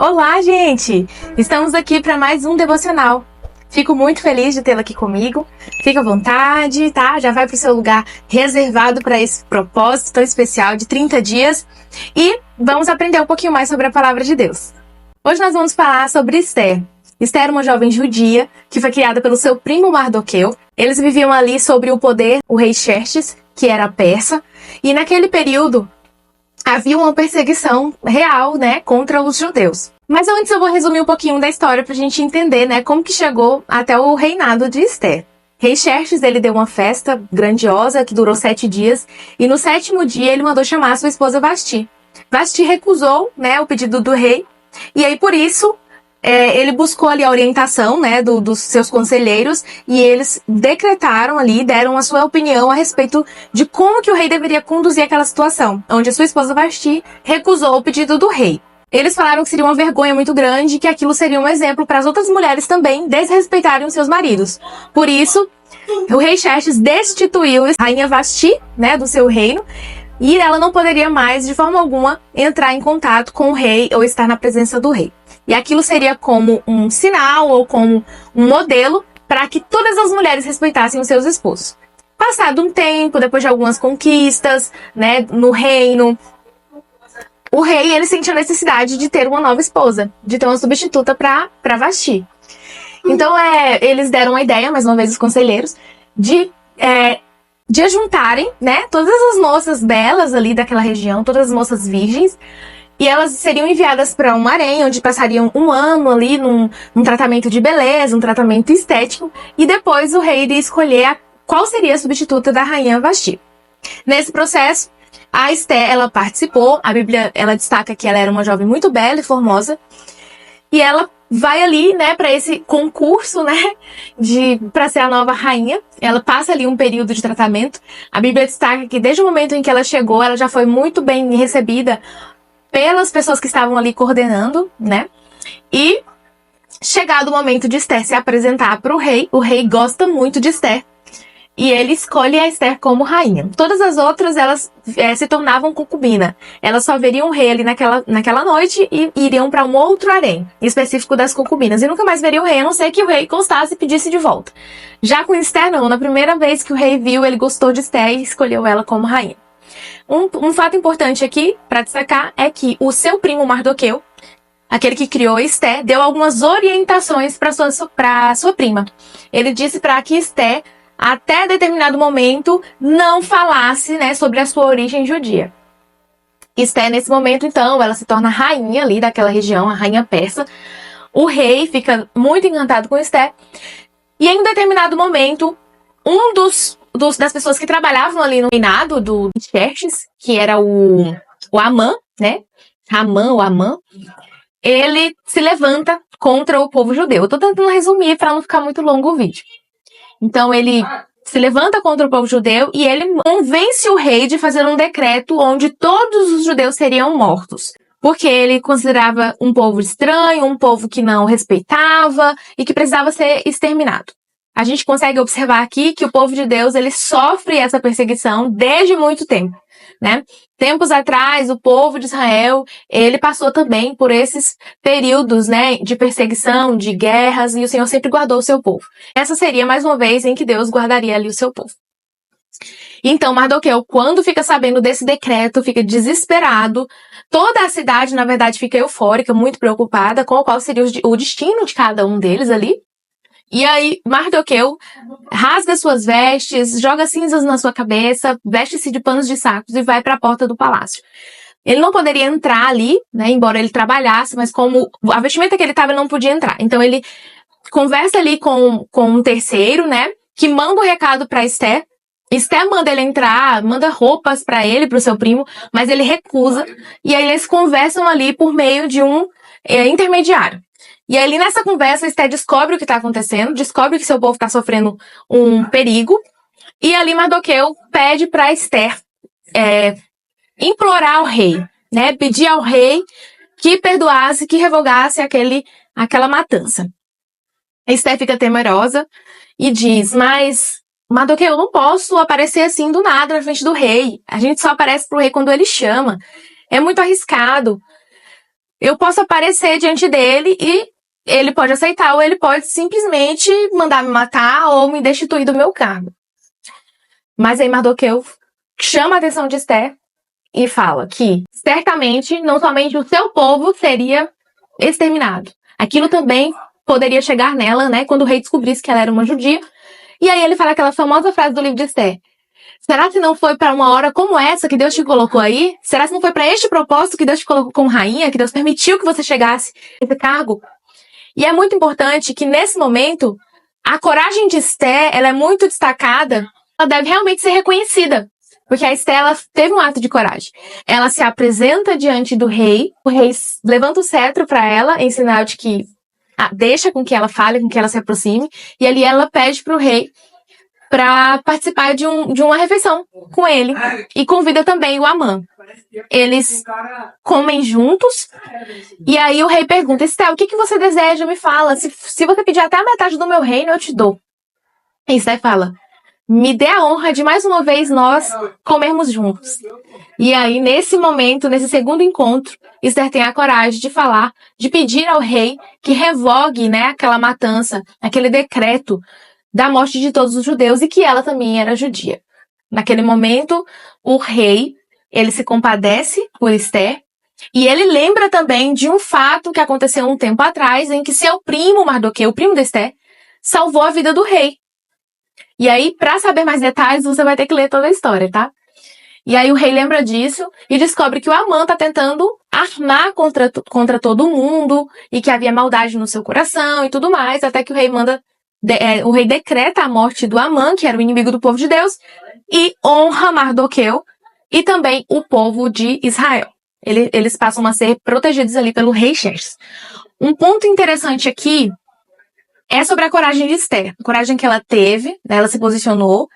Olá, gente! Estamos aqui para mais um devocional. Fico muito feliz de tê-la aqui comigo. Fica à vontade, tá? Já vai para o seu lugar reservado para esse propósito tão especial de 30 dias e vamos aprender um pouquinho mais sobre a palavra de Deus. Hoje nós vamos falar sobre Esther. Esther era uma jovem judia que foi criada pelo seu primo Mardoqueu. Eles viviam ali sobre o poder o rei Xerxes, que era persa, e naquele período havia uma perseguição real, né, contra os judeus. Mas antes eu vou resumir um pouquinho da história pra gente entender, né, como que chegou até o reinado de Esther. Rei Xerxes, ele deu uma festa grandiosa que durou 7 dias, e no 7º dia ele mandou chamar sua esposa Vasti. Vasti recusou, né, o pedido do rei, e aí por isso ele buscou ali a orientação, né, dos seus conselheiros, e eles decretaram ali, deram a sua opinião a respeito de como que o rei deveria conduzir aquela situação, onde a sua esposa Vasti recusou o pedido do rei. Eles falaram que seria uma vergonha muito grande, que aquilo seria um exemplo para as outras mulheres também desrespeitarem os seus maridos. Por isso, o rei Xerxes destituiu a rainha Vasti, né, do seu reino, e ela não poderia mais, de forma alguma, entrar em contato com o rei ou estar na presença do rei. E aquilo seria como um sinal ou como um modelo para que todas as mulheres respeitassem os seus esposos. Passado um tempo, depois de algumas conquistas, né, no reino, o rei ele sentiu a necessidade de ter uma nova esposa, de ter uma substituta para Vasti. Então eles deram a ideia, mais uma vez os conselheiros, de ajuntarem, né, todas as moças belas ali daquela região, todas as moças virgens, e elas seriam enviadas para um harém, onde passariam um ano ali num tratamento de beleza, um tratamento estético, e depois o rei iria escolher qual seria a substituta da rainha Vasti. Nesse processo, a Esther, ela participou, a Bíblia, ela destaca que ela era uma jovem muito bela e formosa, e ela vai ali, né, para esse concurso, né, para ser a nova rainha. Ela passa ali um período de tratamento. A Bíblia destaca que desde o momento em que ela chegou, ela já foi muito bem recebida pelas pessoas que estavam ali coordenando, né? E chegado o momento de Esther se apresentar para o rei gosta muito de Esther. E ele escolhe a Esther como rainha. Todas as outras, elas se tornavam concubina. Elas só veriam o rei ali naquela noite e iriam para um outro harém, específico das concubinas. E nunca mais veriam o rei, a não ser que o rei gostasse e pedisse de volta. Já com Esther, não. Na primeira vez que o rei viu, ele gostou de Esther e escolheu ela como rainha. Um fato importante aqui, para destacar, é que o seu primo Mardoqueu, aquele que criou Esther, deu algumas orientações para sua prima. Ele disse para que Esther, até determinado momento, não falasse, né, sobre a sua origem judia. Esther, nesse momento, então, ela se torna rainha ali daquela região, a rainha persa. O rei fica muito encantado com Esther. E em um determinado momento, um das pessoas que trabalhavam ali no reinado do Xerxes, que era o Amã, né? Ramã ou Amã, ele se levanta contra o povo judeu. Eu tô tentando resumir para não ficar muito longo o vídeo. Então ele se levanta contra o povo judeu e ele convence o rei de fazer um decreto onde todos os judeus seriam mortos. Porque ele considerava um povo estranho, um povo que não respeitava e que precisava ser exterminado. A gente consegue observar aqui que o povo de Deus, ele sofre essa perseguição desde muito tempo, né? Tempos atrás, o povo de Israel, ele passou também por esses períodos, né, de perseguição, de guerras, e o Senhor sempre guardou o seu povo. Essa seria mais uma vez em que Deus guardaria ali o seu povo. Então, Mardoqueu, quando fica sabendo desse decreto, fica desesperado. Toda a cidade, na verdade, fica eufórica, muito preocupada com qual seria o destino de cada um deles ali. E aí, Mardoqueu rasga suas vestes, joga cinzas na sua cabeça, veste-se de panos de sacos e vai para a porta do palácio. Ele não poderia entrar ali, né, embora ele trabalhasse, mas como a vestimenta que ele estava, ele não podia entrar. Então ele conversa ali com um terceiro, né, que manda um recado para Esther. Esther manda ele entrar, manda roupas para ele, para o seu primo, mas ele recusa. E aí eles conversam ali por meio de um intermediário. E ali nessa conversa, Esther descobre o que está acontecendo, descobre que seu povo está sofrendo um perigo. E ali Mardoqueu pede para Esther implorar ao rei, né? Pedir ao rei que perdoasse, que revogasse aquela matança. Esther fica temerosa e diz, mas Mardoqueu, eu não posso aparecer assim do nada na frente do rei. A gente só aparece pro rei quando ele chama. É muito arriscado. eu posso aparecer diante dele e ele pode aceitar, ou ele pode simplesmente mandar me matar ou me destituir do meu cargo. Mas aí Mardoqueu chama a atenção de Esther e fala que, certamente, não somente o seu povo seria exterminado. Aquilo também poderia chegar nela, né, quando o rei descobrisse que ela era uma judia. E aí ele fala aquela famosa frase do livro de Esther. Será que não foi para uma hora como essa que Deus te colocou aí? Será que não foi para este propósito que Deus te colocou como rainha, que Deus permitiu que você chegasse a esse cargo? E é muito importante que, nesse momento, a coragem de Esther, ela é muito destacada, ela deve realmente ser reconhecida. Porque a Esther, ela teve um ato de coragem. Ela se apresenta diante do rei, o rei levanta o cetro para ela, em sinal de que deixa com que ela fale, com que ela se aproxime, e ali ela pede para o rei para participar de uma refeição com ele, e convida também o Amã. Eles comem juntos, e aí o rei pergunta, Esther, o que você deseja? Me fala, se você pedir até a metade do meu reino, eu te dou. E Esther fala, me dê a honra de mais uma vez nós comermos juntos. E aí, nesse momento, nesse segundo encontro, Esther tem a coragem de falar, de pedir ao rei que revogue, né, aquela matança, aquele decreto da morte de todos os judeus e que ela também era judia. Naquele momento, o rei, ele se compadece por Esther e ele lembra também de um fato que aconteceu um tempo atrás em que seu primo Mardoqueu, o primo de Esther, salvou a vida do rei. E aí, para saber mais detalhes, você vai ter que ler toda a história, tá? E aí o rei lembra disso e descobre que o Amã tá tentando armar contra todo mundo e que havia maldade no seu coração e tudo mais, até que o rei decreta a morte do Amã, que era o inimigo do povo de Deus, e honra Mardoqueu e também o povo de Israel. Eles passam a ser protegidos ali pelo rei Xerxes. Um ponto interessante aqui é sobre a coragem de Esther. A coragem que ela teve, né, ela se posicionou,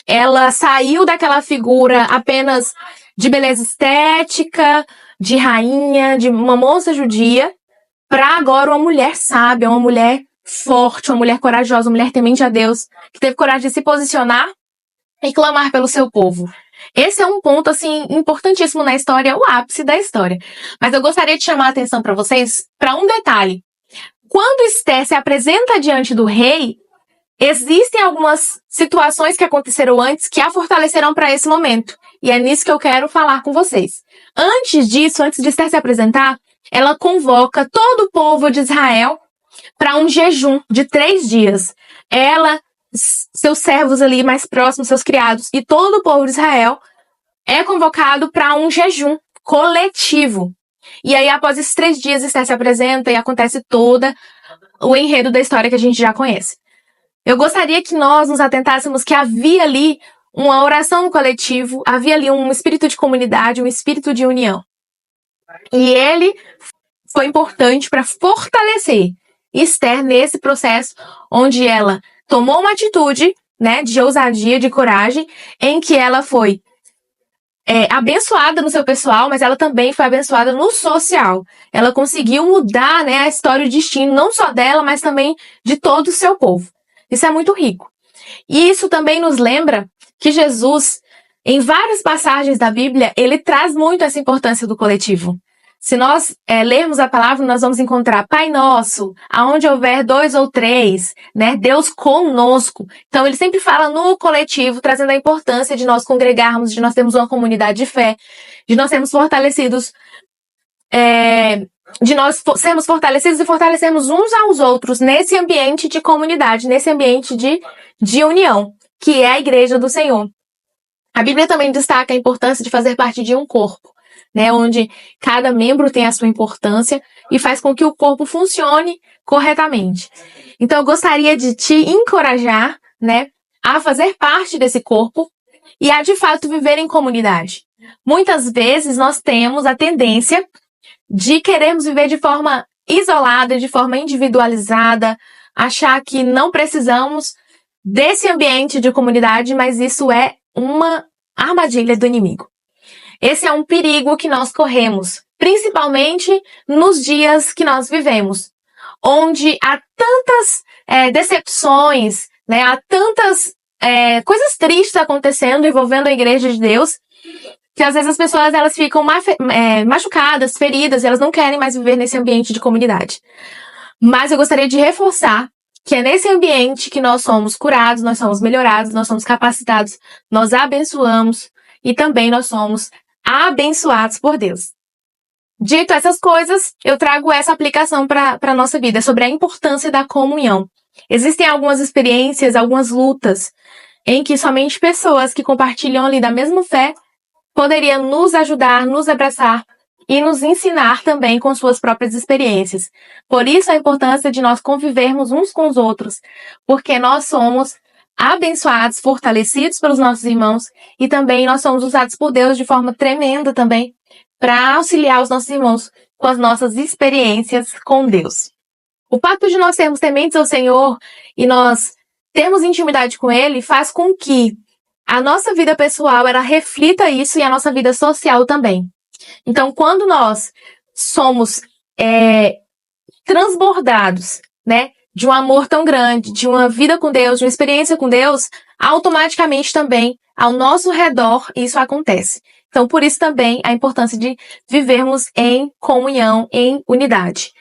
ela saiu daquela figura apenas de beleza estética, de rainha, de uma moça judia, para agora uma mulher sábia, uma mulher forte, uma mulher corajosa, uma mulher temente a Deus, que teve coragem de se posicionar e clamar pelo seu povo. Esse é um ponto, assim, importantíssimo na história, o ápice da história. Mas eu gostaria de chamar a atenção para vocês para um detalhe. Quando Esther se apresenta diante do rei, existem algumas situações que aconteceram antes que a fortaleceram para esse momento. E é nisso que eu quero falar com vocês. Antes disso, antes de Esther se apresentar, ela convoca todo o povo de Israel para um jejum de 3 dias. Ela, seus servos ali mais próximos, seus criados, e todo o povo de Israel é convocado para um jejum coletivo. E aí, após esses 3 dias, Esther se apresenta e acontece toda o enredo da história que a gente já conhece. Eu gostaria que nós nos atentássemos que havia ali uma oração no coletivo, havia ali um espírito de comunidade, um espírito de união. E ele foi importante para fortalecer Esther nesse processo onde ela tomou uma atitude, né, de ousadia, de coragem, em que ela foi abençoada no seu pessoal, mas ela também foi abençoada no social. Ela conseguiu mudar, né, a história e o destino, não só dela, mas também de todo o seu povo. Isso é muito rico. E isso também nos lembra que Jesus, em várias passagens da Bíblia, ele traz muito essa importância do coletivo. Se nós lermos a palavra, nós vamos encontrar Pai Nosso, aonde houver 2 ou 3, né? Deus conosco. Então, ele sempre fala no coletivo, trazendo a importância de nós congregarmos, de nós termos uma comunidade de fé, de nós sermos fortalecidos, de nós sermos fortalecidos e fortalecermos uns aos outros nesse ambiente de comunidade, nesse ambiente de união, que é a igreja do Senhor. A Bíblia também destaca a importância de fazer parte de um corpo, né, onde cada membro tem a sua importância e faz com que o corpo funcione corretamente. Então, eu gostaria de te encorajar, né, a fazer parte desse corpo e a, de fato, viver em comunidade. Muitas vezes, nós temos a tendência de querermos viver de forma isolada, de forma individualizada, achar que não precisamos desse ambiente de comunidade, mas isso é uma armadilha do inimigo. Esse é um perigo que nós corremos, principalmente nos dias que nós vivemos, onde há tantas decepções, né, há tantas coisas tristes acontecendo envolvendo a igreja de Deus, que às vezes as pessoas elas ficam machucadas, feridas, e elas não querem mais viver nesse ambiente de comunidade. Mas eu gostaria de reforçar que é nesse ambiente que nós somos curados, nós somos melhorados, nós somos capacitados, nós abençoamos e também nós somos abençoados por Deus. Dito essas coisas, eu trago essa aplicação para a nossa vida, sobre a importância da comunhão. Existem algumas experiências, algumas lutas, em que somente pessoas que compartilham ali da mesma fé poderiam nos ajudar, nos abraçar e nos ensinar também com suas próprias experiências. Por isso a importância de nós convivermos uns com os outros, porque nós somos abençoados, fortalecidos pelos nossos irmãos e também nós somos usados por Deus de forma tremenda também para auxiliar os nossos irmãos com as nossas experiências com Deus. O fato de nós sermos tementes ao Senhor e nós termos intimidade com Ele faz com que a nossa vida pessoal ela reflita isso e a nossa vida social também. Então, quando nós somos transbordados, né, de um amor tão grande, de uma vida com Deus, de uma experiência com Deus, automaticamente também, ao nosso redor, isso acontece. Então, por isso também a importância de vivermos em comunhão, em unidade.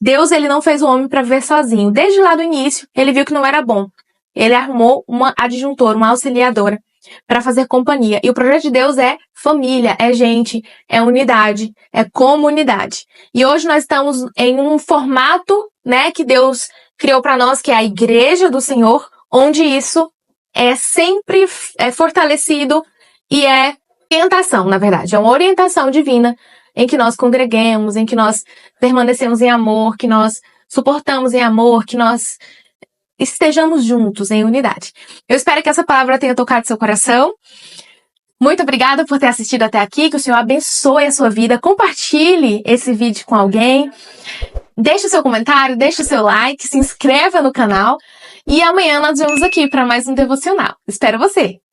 Deus, ele não fez o homem para viver sozinho. Desde lá do início, ele viu que não era bom. Ele arrumou uma adjuntora, uma auxiliadora, para fazer companhia. E o projeto de Deus é família, é gente, é unidade, é comunidade. E hoje nós estamos em um formato, né, que Deus criou para nós, que é a Igreja do Senhor, onde isso é sempre fortalecido e é orientação, na verdade. É uma orientação divina em que nós congreguemos, em que nós permanecemos em amor, que nós suportamos em amor, que nós estejamos juntos em unidade. Eu espero que essa palavra tenha tocado seu coração. Muito obrigada por ter assistido até aqui, que o Senhor abençoe a sua vida. Compartilhe esse vídeo com alguém. Deixe o seu comentário, deixe o seu like, se inscreva no canal. E amanhã nós vemos aqui para mais um devocional. Espero você!